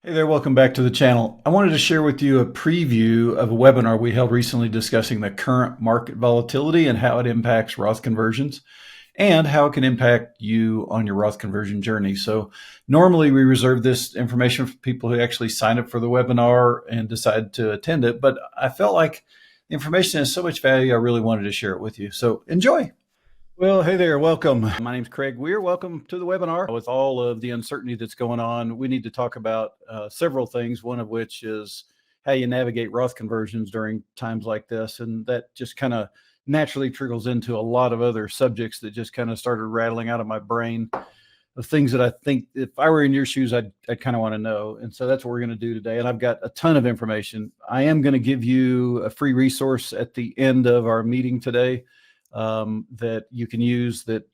Hey there, welcome back to the channel. I wanted to share with you a preview of a webinar we held recently discussing the current market volatility and how it impacts Roth conversions and how it can impact you on your Roth conversion journey. So normally we reserve this information for people who actually sign up for the webinar and decide to attend it, but I felt like the information has so much value, I really wanted to share it with you. So enjoy. Well, hey there, welcome. My name's Craig Weir. Welcome to the webinar. With all of the uncertainty that's going on, we need to talk about several things, one of which is how you navigate Roth conversions during times like this. And that just kind of naturally trickles into a lot of other subjects that just kind of started rattling out of my brain of things that I think if I were in your shoes, I'd kind of want to know. And so that's what we're going to do today. And I've got a ton of information. I am going to give you a free resource at the end of our meeting today that you can use that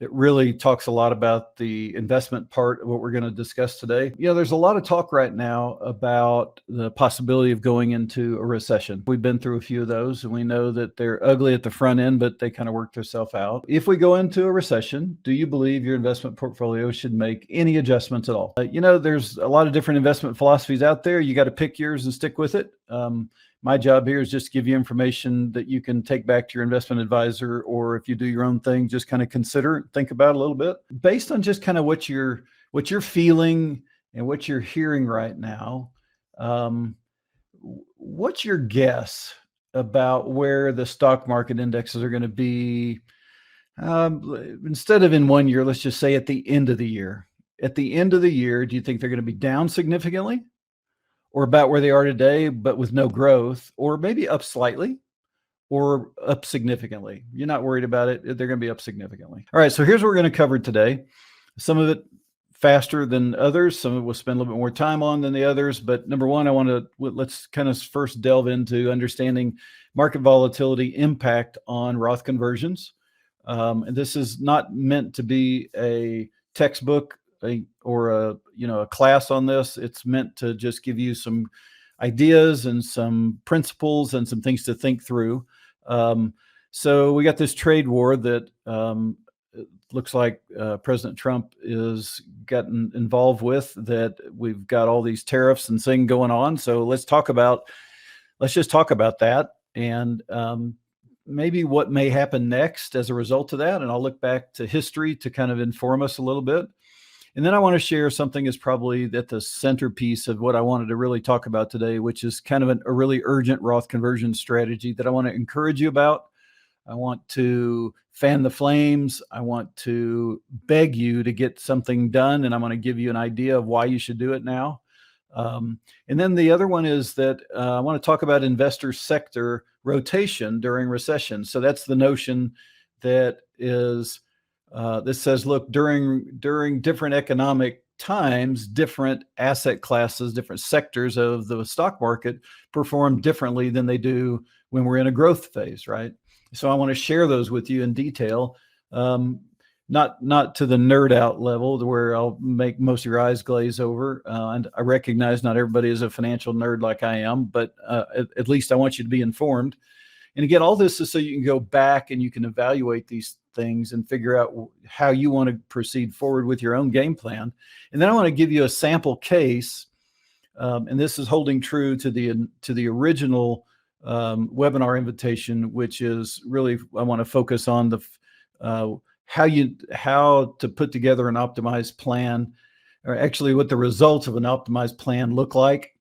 really talks a lot about the investment part of what we're going to discuss today. You know, there's a lot of talk right now about the possibility of going into a recession. We've been through a few of those, and we know that they're ugly at the front end, but they kind of work themselves out. If we go into a recession, do you believe your investment portfolio should make any adjustments at all? You know, there's a lot of different investment philosophies out there. You got to pick yours and stick with it. My job here is just to give you information that you can take back to your investment advisor, or if you do your own thing, just kind of consider, think about it a little bit based on just kind of what you're feeling and what you're hearing right now. What's your guess about where the stock market indexes are going to be instead of in 1 year? Let's just say at the end of the year. At the end of the year, do you think they're going to be down significantly, or about where they are today, but with no growth, or maybe up slightly, or up significantly? You're not worried about it. They're going to be up significantly. All right, so here's what we're going to cover today. Some of it faster than others. Some of it we'll spend a little bit more time on than the others. But number one, let's kind of first delve into understanding market volatility impact on Roth conversions. And this is not meant to be a textbook or a class on this. It's meant to just give you some ideas and some principles and some things to think through. So we got this trade war that it looks like President Trump is gotten involved with, that we've got all these tariffs and things going on. So let's just talk about that and maybe what may happen next as a result of that. And I'll look back to history to kind of inform us a little bit. And then I want to share something that's probably at the centerpiece of what I wanted to really talk about today, which is kind of a really urgent Roth conversion strategy that I want to encourage you about. I want to fan the flames. I want to beg you to get something done, and I'm going to give you an idea of why you should do it now. And then the other one is that I want to talk about investor sector rotation during recession. So that's the notion that is this says, look, during different economic times, different asset classes, different sectors of the stock market perform differently than they do when we're in a growth phase, right? So I want to share those with you in detail, not to the nerd out level where I'll make most of your eyes glaze over. And I recognize not everybody is a financial nerd like I am, but at least I want you to be informed. And again, all this is so you can go back and you can evaluate these things and figure out how you want to proceed forward with your own game plan. And then I want to give you a sample case. And this is holding true to the original webinar invitation, which is really, I want to focus on the how to put together an optimized plan, or actually what the results of an optimized plan look like,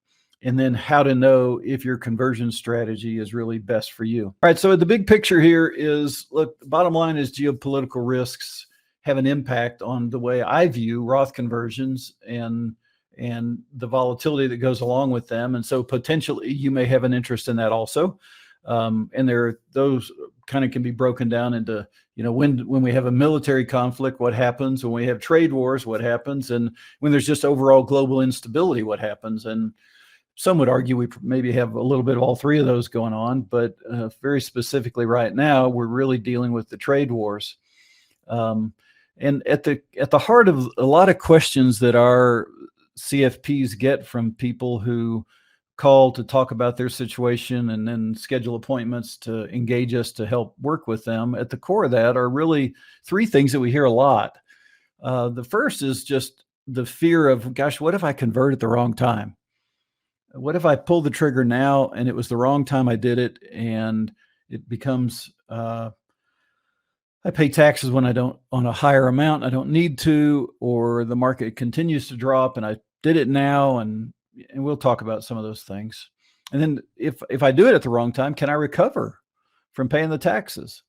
and then how to know if your conversion strategy is really best for you. All right, so the big picture here is, look, the bottom line is geopolitical risks have an impact on the way I view Roth conversions and the volatility that goes along with them. And so potentially you may have an interest in that also. And those kind of can be broken down into, when we have a military conflict, what happens? When we have trade wars, what happens? And when there's just overall global instability, what happens? And some would argue we maybe have a little bit of all three of those going on, but very specifically right now, we're really dealing with the trade wars. And at the heart of a lot of questions that our CFPs get from people who call to talk about their situation and then schedule appointments to engage us to help work with them, at the core of that are really three things that we hear a lot. The first is just, the fear of, gosh, what if I convert at the wrong time? What if I pull the trigger now and it was the wrong time I did it, and it becomes I pay taxes when I don't on a higher amount I don't need to, or the market continues to drop and I did it now, and we'll talk about some of those things. And then if I do it at the wrong time, can I recover from paying the taxes?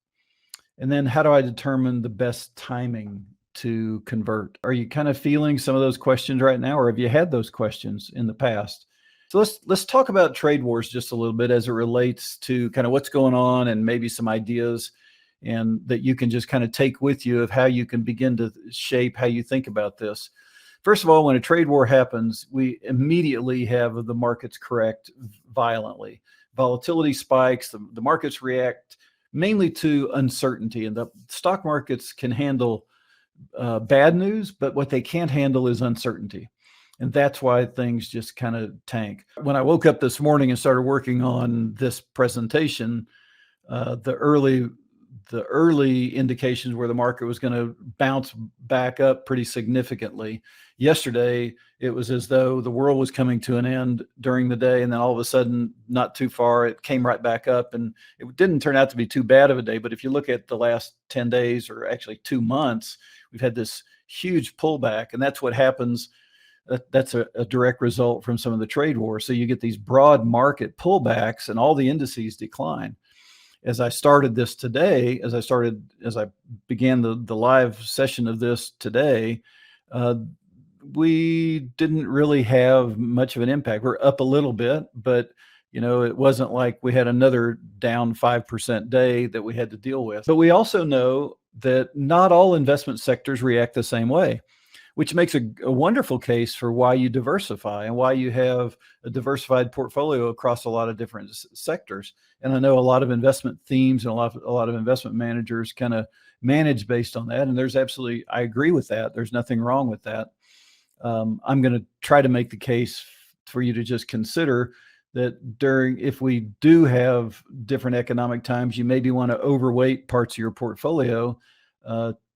And then how do I determine the best timing to convert? Are you kind of feeling some of those questions right now, or have you had those questions in the past? So let's talk about trade wars just a little bit as it relates to kind of what's going on, and maybe some ideas and that you can just kind of take with you of how you can begin to shape how you think about this. First of all, when a trade war happens, we immediately have the markets correct violently. Volatility spikes, the markets react mainly to uncertainty, and the stock markets can handle bad news, but what they can't handle is uncertainty. And that's why things just kind of tank. When I woke up this morning and started working on this presentation, the early indications were the market was going to bounce back up pretty significantly. Yesterday, it was as though the world was coming to an end during the day, and then all of a sudden, not too far, it came right back up, and it didn't turn out to be too bad of a day. But if you look at the last 10 days, or actually 2 months, we've had this huge pullback, and that's what happens. That's a direct result from some of the trade wars. So you get these broad market pullbacks and all the indices decline. As I started this today, as I began the live session of this today, we didn't really have much of an impact. We're up a little bit, but it wasn't like we had another down 5% day that we had to deal with. But we also know that not all investment sectors react the same way, which makes a wonderful case for why you diversify and why you have a diversified portfolio across a lot of different sectors. And I know a lot of investment themes and a lot of investment managers kind of manage based on that. And I agree with that. There's nothing wrong with that. I'm going to try to make the case for you to just consider that if we do have different economic times, you maybe want to overweight parts of your portfolio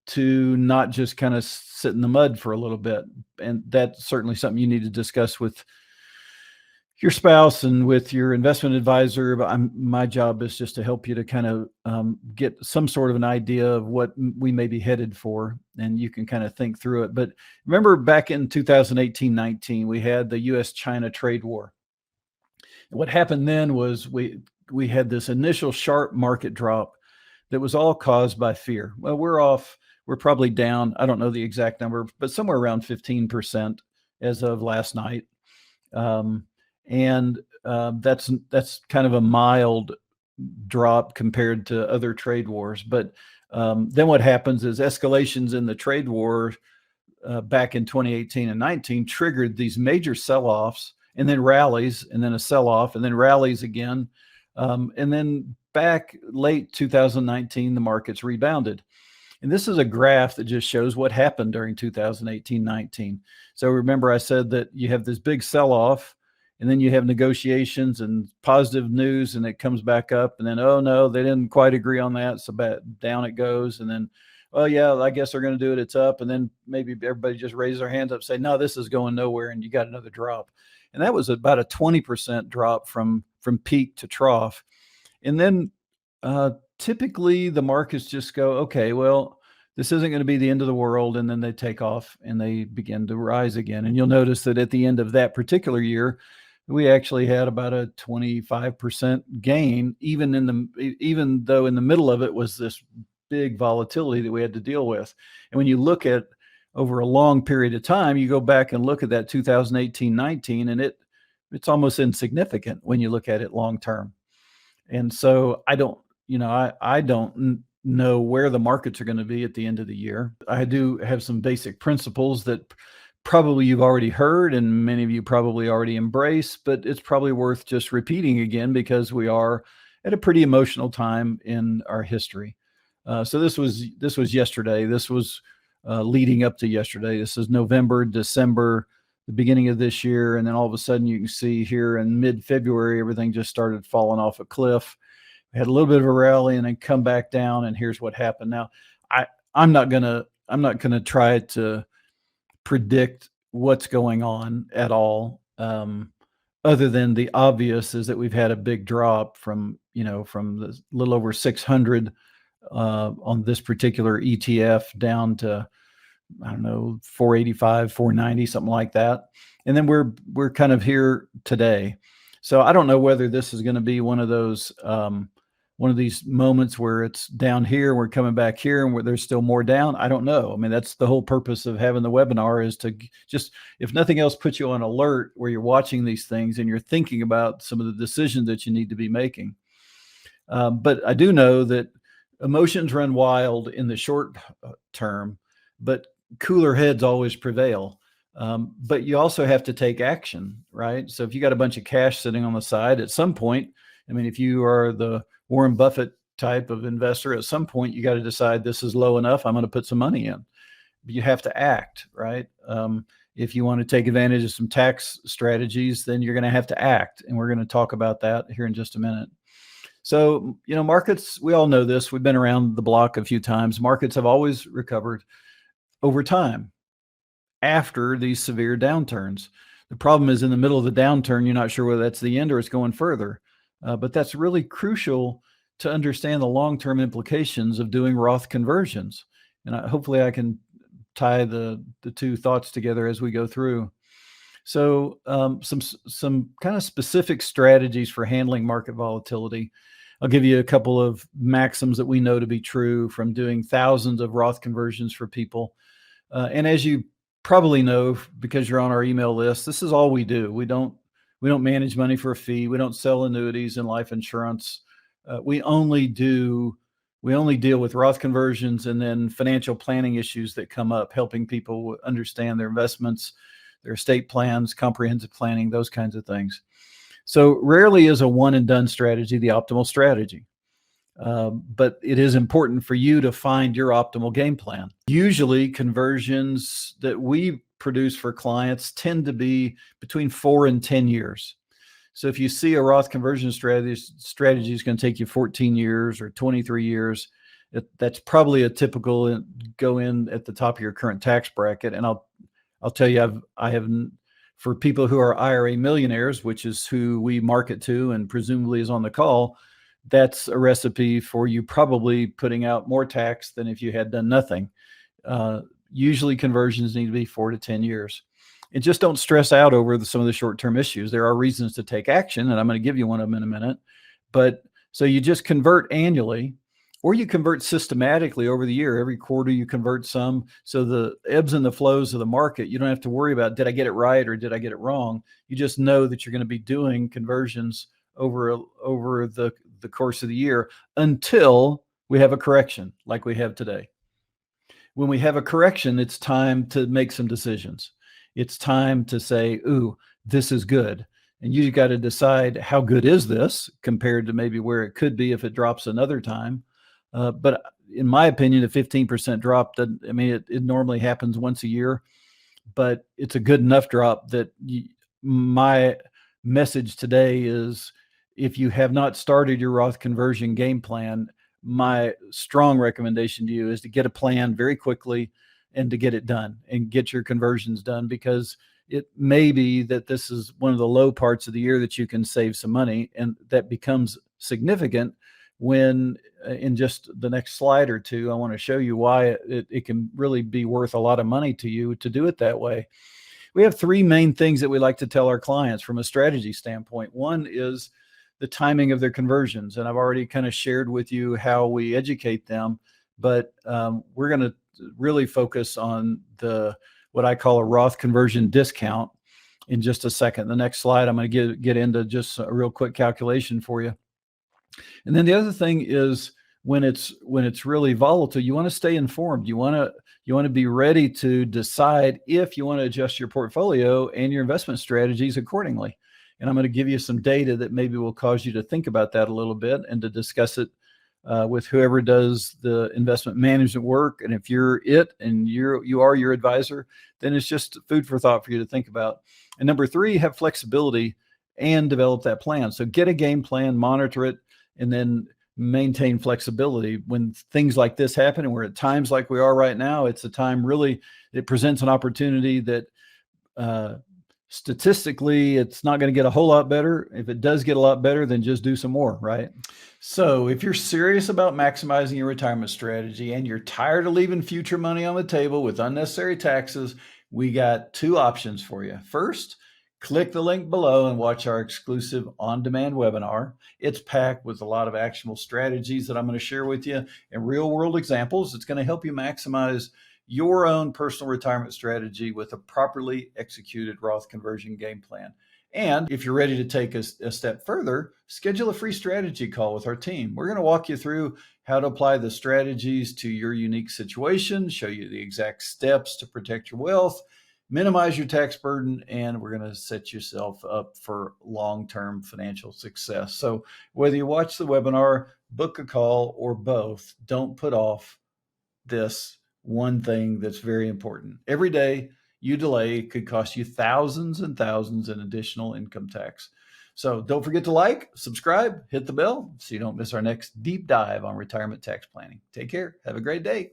to not just kind of sit in the mud for a little bit. And that's certainly something you need to discuss with your spouse and with your investment advisor. But my job is just to help you to kind of get some sort of an idea of what we may be headed for, and you can kind of think through it. But remember back in 2018-19, we had the US-China trade war. What happened then was we had this initial sharp market drop that was all caused by fear. Well, we're probably down, I don't know the exact number, but somewhere around 15% as of last night. That's kind of a mild drop compared to other trade wars. But then what happens is escalations in the trade war back in 2018 and 19 triggered these major sell-offs, and then rallies, and then a sell-off, and then rallies again. And then back late 2019, the markets rebounded. And this is a graph that just shows what happened during 2018-19. So remember I said that you have this big sell-off, and then you have negotiations and positive news, and it comes back up, and then, oh no, they didn't quite agree on that, so down it goes. And then, oh yeah, I guess they're going to do it, it's up. And then maybe everybody just raises their hands up, say, no, this is going nowhere, and you got another drop. And that was about a 20% drop from peak to trough. And then typically the markets just go, okay, well, this isn't going to be the end of the world. And then they take off and they begin to rise again. And you'll notice that at the end of that particular year, we actually had about a 25% gain, even though in the middle of it was this big volatility that we had to deal with. And when you look at over a long period of time, you go back and look at that 2018-19, and it's almost insignificant when you look at it long term. And so I don't know where the markets are going to be at the end of the year. I do have some basic principles that probably you've already heard and many of you probably already embrace, but it's probably worth just repeating again because we are at a pretty emotional time in our history. So this was yesterday. This was leading up to yesterday. This is November, December, the beginning of this year. And then all of a sudden you can see here in mid-February, everything just started falling off a cliff. We had a little bit of a rally and then come back down, and here's what happened. Now, I'm not gonna try to predict what's going on at all. Other than the obvious is that we've had a big drop from, from the little over 600 on this particular ETF down to, I don't know, 485, 490, something like that. And then we're kind of here today. So I don't know whether this is going to be one of these moments where it's down here, we're coming back here, and where there's still more down. I don't know. I mean, that's the whole purpose of having the webinar, is to just, if nothing else, put you on alert where you're watching these things and you're thinking about some of the decisions that you need to be making. But I do know that emotions run wild in the short term, but cooler heads always prevail. But you also have to take action, right? So if you got a bunch of cash sitting on the side, at some point, I mean, if you are the Warren Buffett type of investor, at some point you got to decide, this is low enough, I'm going to put some money in. But you have to act, right? If you want to take advantage of some tax strategies, then you're going to have to act. And we're going to talk about that here in just a minute. So, markets, we all know this. We've been around the block a few times. Markets have always recovered over time after these severe downturns. The problem is, in the middle of the downturn, you're not sure whether that's the end or it's going further. But that's really crucial to understand the long-term implications of doing Roth conversions. And hopefully I can tie the two thoughts together as we go through. So some kind of specific strategies for handling market volatility. I'll give you a couple of maxims that we know to be true from doing thousands of Roth conversions for people. And as you probably know, because you're on our email list, this is all we do. We don't manage money for a fee. We don't sell annuities and life insurance. We only deal with Roth conversions and then financial planning issues that come up, helping people understand their investments, their estate plans, comprehensive planning, those kinds of things. So rarely is a one and done strategy the optimal strategy. But it is important for you to find your optimal game plan. Usually conversions that we produce for clients tend to be between 4 and 10 years. So if you see a Roth conversion strategy is going to take you 14 years or 23 years, that's probably a typical go in at the top of your current tax bracket. And I'll tell you, I have for people who are IRA millionaires, which is who we market to and presumably is on the call, that's a recipe for you probably putting out more tax than if you had done nothing. Usually conversions need to be 4 to 10 years. And just don't stress out over some of the short-term issues. There are reasons to take action, and I'm going to give you one of them in a minute. But so you just convert annually, or you convert systematically over the year. Every quarter you convert some. So the ebbs and the flows of the market, you don't have to worry about, did I get it right or did I get it wrong? You just know that you're going to be doing conversions over the course of the year until we have a correction like we have today. When we have a correction, it's time to make some decisions. It's time to say, ooh, this is good. And you got to decide, how good is this compared to maybe where it could be if it drops another time. But in my opinion, a 15% drop, it normally happens once a year, but it's a good enough drop that my message today is, if you have not started your Roth conversion game plan, my strong recommendation to you is to get a plan very quickly and to get it done and get your conversions done, because it may be that this is one of the low parts of the year that you can save some money, and that becomes significant when in just the next slide or two, I want to show you why it can really be worth a lot of money to you to do it that way. We have three main things that we like to tell our clients from a strategy standpoint. One is the timing of their conversions. And I've already kind of shared with you how we educate them, but we're going to really focus on what I call a Roth conversion discount in just a second. The next slide, I'm going to get into just a real quick calculation for you. And then the other thing is, when it's really volatile, you want to stay informed. You want to be ready to decide if you want to adjust your portfolio and your investment strategies accordingly. And I'm going to give you some data that maybe will cause you to think about that a little bit and to discuss it with whoever does the investment management work. And if you're it and you are your advisor, then it's just food for thought for you to think about. And number three, have flexibility and develop that plan. So get a game plan, monitor it, and then maintain flexibility. When things like this happen, and we're at times like we are right now, it's a time really, it presents an opportunity that Statistically, it's not going to get a whole lot better. If it does get a lot better, then just do some more, right? So if you're serious about maximizing your retirement strategy and you're tired of leaving future money on the table with unnecessary taxes, we got two options for you. First, click the link below and watch our exclusive on-demand webinar. It's packed with a lot of actionable strategies that I'm going to share with you and real-world examples. It's going to help you maximize your own personal retirement strategy with a properly executed Roth conversion game plan. And if you're ready to take a step further, schedule a free strategy call with our team. We're going to walk you through how to apply the strategies to your unique situation, show you the exact steps to protect your wealth, minimize your tax burden, and we're going to set yourself up for long-term financial success. So whether you watch the webinar, book a call, or both, don't put off this one thing that's very important. Every day you delay could cost you thousands and thousands in additional income tax. So don't forget to like, subscribe, hit the bell so you don't miss our next deep dive on retirement tax planning. Take care. Have a great day.